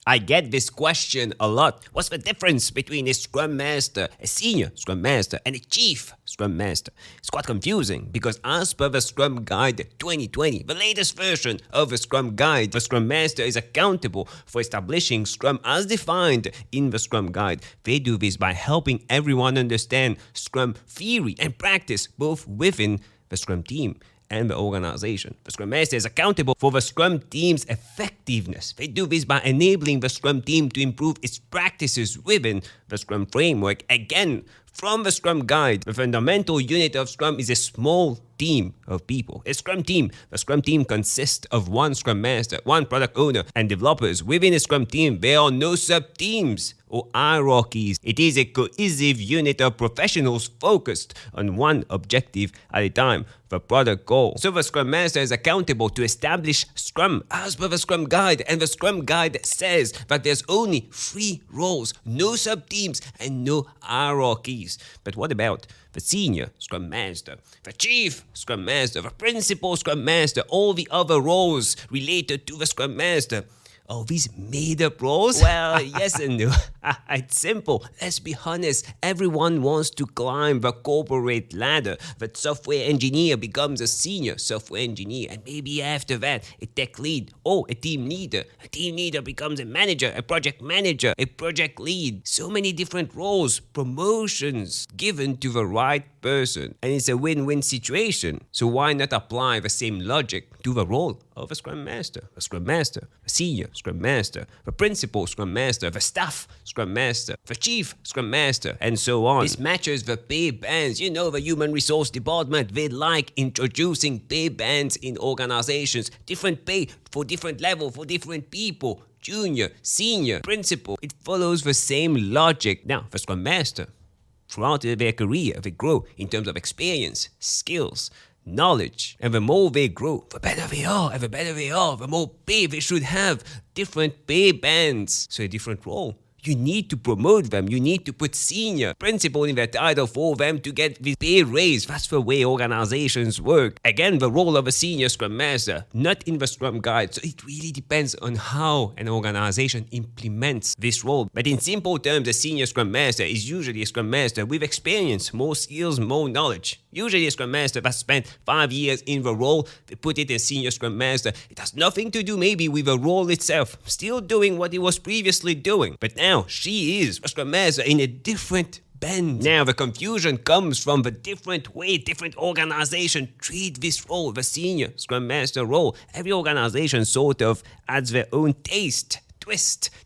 I get this question a lot. What's the difference between a Scrum Master, a Senior Scrum Master, and a Chief Scrum Master? It's quite confusing because as per the Scrum Guide 2020, the latest version of the Scrum Guide, the Scrum Master is accountable for establishing Scrum as defined in the Scrum Guide. They do this by helping everyone understand Scrum theory and practice both within the Scrum team and the organization. The Scrum Master is accountable for the Scrum team's effectiveness. They do this by enabling the Scrum team to improve its practices within the Scrum framework. Again, from the Scrum Guide, the fundamental unit of Scrum is a small team of people. A Scrum team. The Scrum team consists of one Scrum Master, one product owner, and developers. Within a Scrum team, there are no sub-teams or hierarchies. It is a cohesive unit of professionals focused on one objective at a time, the product goal. So the Scrum Master is accountable to establish Scrum as per the Scrum Guide, and the Scrum Guide says that there's only 3 roles, no sub-teams and no hierarchies. But what about the Senior Scrum Master, the Chief Scrum Master, the Principal Scrum Master, all the other roles related to the Scrum Master? Oh, these made-up roles? Well, yes and no. It's simple. Let's be honest. Everyone wants to climb the corporate ladder. The software engineer becomes a senior software engineer, and maybe after that, a tech lead or a team leader. A team leader becomes a manager, a project lead. So many different roles, promotions given to the right person, and it's a win-win situation. So why not apply the same logic to the role of a Scrum Master, a Senior Scrum Master, the Principal Scrum Master, the Staff Scrum Master, the Chief Scrum Master, and so on. This matches the pay bands. You know, the Human Resource Department, they like introducing pay bands in organizations. Different pay for different level, for different people. Junior, Senior, Principal. It follows the same logic. Now, the Scrum Master, throughout their career, they grow in terms of experience, skills, knowledge, and the more they grow, the better they are, and the better they are, the more pay they should have. Different pay bands, so a different role. You need to promote them. You need to put senior, principal in their title for them to get this pay raise. That's the way organizations work. Again, the role of a Senior Scrum Master, not in the Scrum Guide. So it really depends on how an organization implements this role. But in simple terms, a Senior Scrum Master is usually a Scrum Master with experience, more skills, more knowledge. Usually a Scrum Master that spent 5 years in the role, they put it as Senior Scrum Master. It has nothing to do maybe with the role itself. Still doing what he was previously doing. But now, she is a Scrum Master in a different bend. Now, the confusion comes from the different way different organizations treat this role, the Senior Scrum Master role. Every organization sort of adds their own twist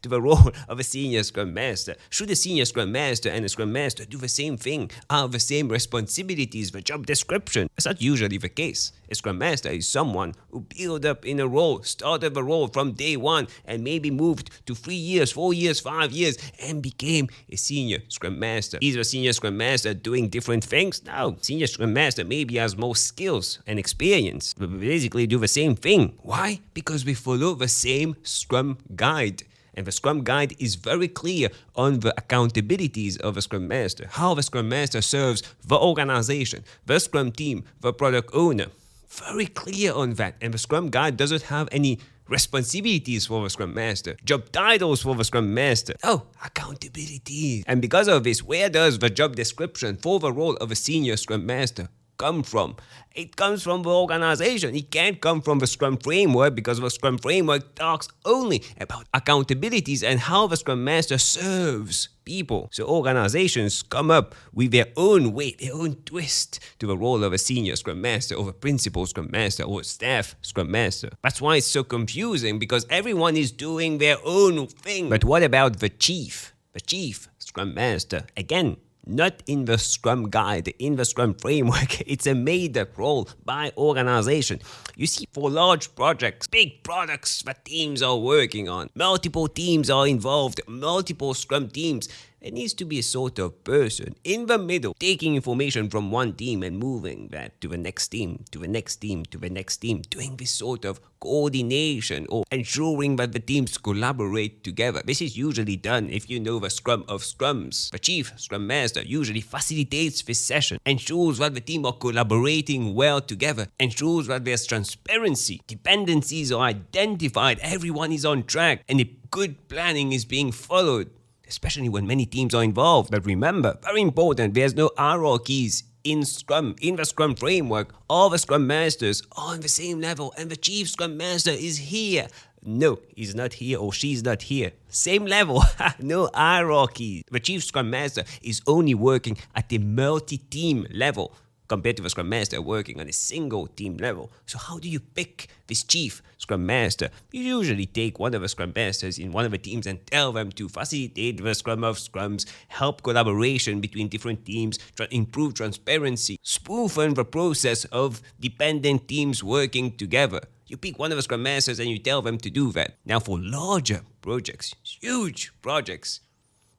to the role of a Senior Scrum Master. Should a Senior Scrum Master and a Scrum Master do the same thing, have the same responsibilities, the job description? That's not usually the case. A Scrum Master is someone who built up in a role, started the role from day one, and maybe moved to 3 years, 4 years, 5 years, and became a Senior Scrum Master. Is a Senior Scrum Master doing different things? No. Senior Scrum Master maybe has more skills and experience, but we basically do the same thing. Why? Because we follow the same Scrum Guide. And the Scrum Guide is very clear on the accountabilities of a Scrum Master, how the Scrum Master serves the organization, the Scrum team, the product owner. Very clear on that. And the Scrum Guide doesn't have any responsibilities for the Scrum Master, job titles for the Scrum Master. Oh, accountability. And because of this, where does the job description for the role of a Senior Scrum Master come from? It comes from the organization. It can't come from the Scrum framework because the Scrum framework talks only about accountabilities and how the Scrum Master serves people. So organizations come up with their own way, their own twist to the role of a Senior Scrum Master or a Principal Scrum Master or Staff Scrum Master. That's why it's so confusing, because everyone is doing their own thing. But what about the Chief? The Chief Scrum Master. Again, not in the Scrum Guide, in the Scrum framework. It's a made-up role by organization. You see, for large projects, big products that teams are working on, multiple teams are involved, multiple Scrum teams, It needs to be a sort of person in the middle, taking information from one team and moving that to the next team, to the next team, to the next team, doing this sort of coordination or ensuring that the teams collaborate together. This is usually done if you know the Scrum of Scrums. The Chief Scrum Master usually facilitates this session, ensures that the team are collaborating well together, ensures that there's transparency, dependencies are identified, everyone is on track, and a good planning is being followed, especially when many teams are involved. But remember, very important, there's no hierarchies in Scrum. In the Scrum framework, all the Scrum Masters are on the same level and the Chief Scrum Master is here. No, he's not here or she's not here. Same level, no hierarchy. The Chief Scrum Master is only working at the multi-team level, compared to the Scrum Master working on a single team level. So how do you pick this Chief Scrum Master? You usually take one of the Scrum Masters in one of the teams and tell them to facilitate the Scrum of Scrums, help collaboration between different teams, improve transparency, smoothen the process of dependent teams working together. You pick one of the Scrum Masters and you tell them to do that. Now for larger projects, huge projects,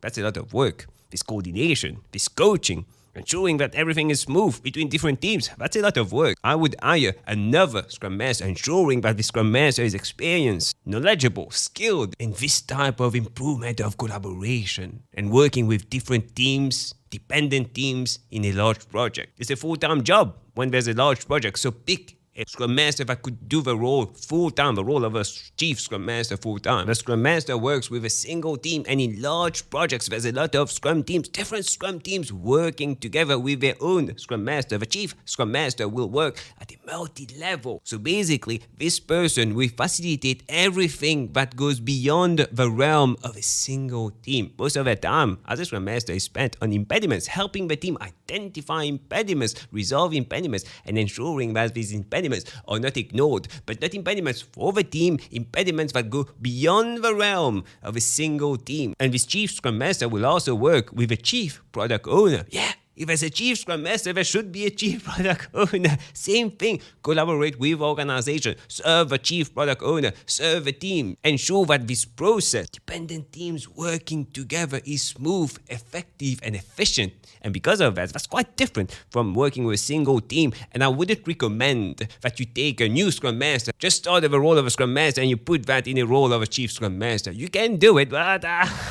that's a lot of work. This coordination, this coaching, ensuring that everything is smooth between different teams, that's a lot of work. I would hire another Scrum Master, ensuring that the Scrum Master is experienced, knowledgeable, skilled in this type of improvement of collaboration and working with different teams, dependent teams in a large project. It's a full-time job when there's a large project, so pick a Scrum Master that could do the role full-time, the role of a Chief Scrum Master full-time. The Scrum Master works with a single team, and in large projects, there's a lot of Scrum teams, different Scrum teams working together with their own Scrum Master. The Chief Scrum Master will work at a multi-level. So basically, this person will facilitate everything that goes beyond the realm of a single team. Most of the time, as a Scrum Master is spent on impediments, helping the team identify impediments, resolve impediments, and ensuring that these impediments are not ignored, but not impediments for the team, impediments that go beyond the realm of a single team. And this Chief Scrum Master will also work with a Chief Product Owner. Yeah, if there's a Chief Scrum Master, there should be a Chief Product Owner. Same thing. Collaborate with organization. Serve a Chief Product Owner. Serve a team. Ensure that this process, dependent teams working together, is smooth, effective, and efficient. And because of that, that's quite different from working with a single team. And I wouldn't recommend that you take a new Scrum Master, just start with a role of a Scrum Master, and you put that in a role of a Chief Scrum Master. You can do it, but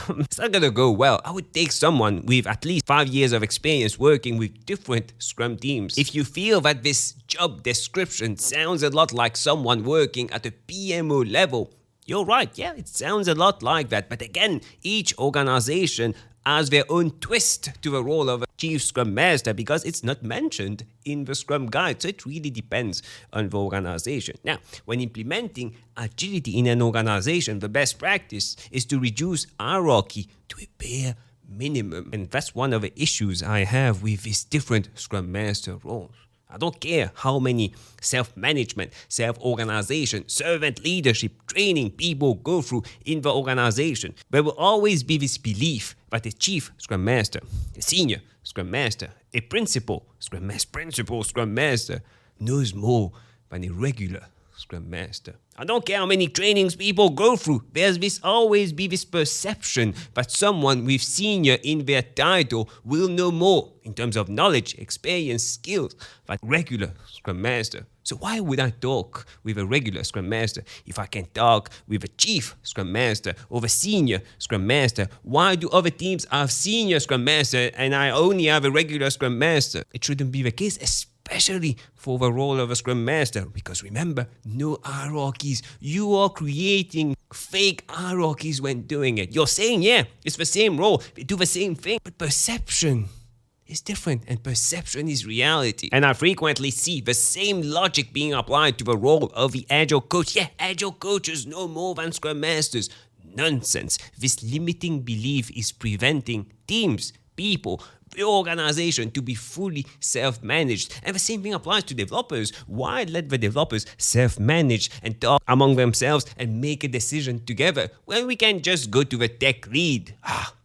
it's not gonna go well. I would take someone with at least 5 years of experience working with different Scrum teams. If you feel that this job description sounds a lot like someone working at a PMO level, you're right, yeah, it sounds a lot like that. But again, each organization has their own twist to the role of a Chief Scrum Master because it's not mentioned in the Scrum Guide. So it really depends on the organization. Now, when implementing agility in an organization, the best practice is to reduce hierarchy to a bare minimum. And that's one of the issues I have with these different Scrum Master roles. I don't care how many self-management, self-organization, servant leadership, training people go through in the organization. There will always be this belief that a Chief Scrum Master, a Senior Scrum Master, a Principal Scrum Master knows more than a regular Scrum Master. I don't care how many trainings people go through. There's always be this perception that someone with senior in their title will know more in terms of knowledge, experience, skills than regular Scrum Master. So why would I talk with a regular Scrum Master if I can talk with a Chief Scrum Master or a Senior Scrum Master? Why do other teams have Senior Scrum Master and I only have a regular Scrum Master? It shouldn't be the case, especially for the role of a Scrum Master, because remember, no hierarchies. You are creating fake hierarchies when doing it. You're saying, yeah, it's the same role, they do the same thing, but perception is different, and perception is reality. And I frequently see the same logic being applied to the role of the Agile coach. Yeah, Agile coaches know more than Scrum Masters. Nonsense. This limiting belief is preventing teams, people, the organization to be fully self-managed. And the same thing applies to developers. Why let the developers self-manage and talk among themselves and make a decision together when we can just go to the tech lead?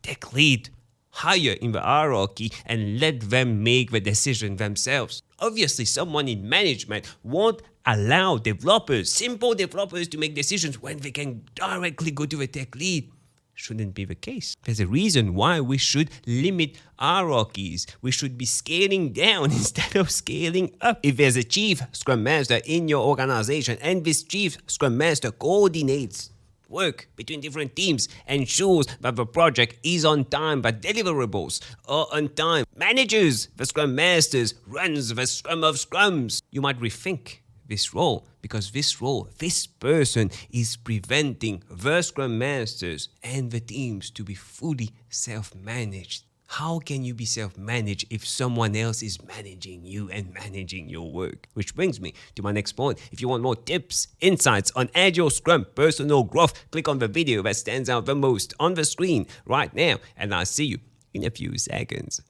Tech lead. Higher in the hierarchy and let them make the decision themselves. Obviously, someone in management won't allow developers, simple developers, to make decisions when they can directly go to the tech lead. shouldn't be the case. There's a reason why we should limit hierarchies. We should be scaling down instead of scaling up. If there's a chief Scrum Master in your organization and this chief Scrum Master coordinates work between different teams, ensures that the project is on time, that deliverables are on time, manages the Scrum Masters, runs the Scrum of Scrums, you might rethink this role, because this person is preventing the Scrum Masters and the teams to be fully self-managed. How can you be self-managed if someone else is managing you and managing your work? Which brings me to my next point. If you want more tips, insights on Agile Scrum personal growth, click on the video that stands out the most on the screen right now, and I'll see you in a few seconds.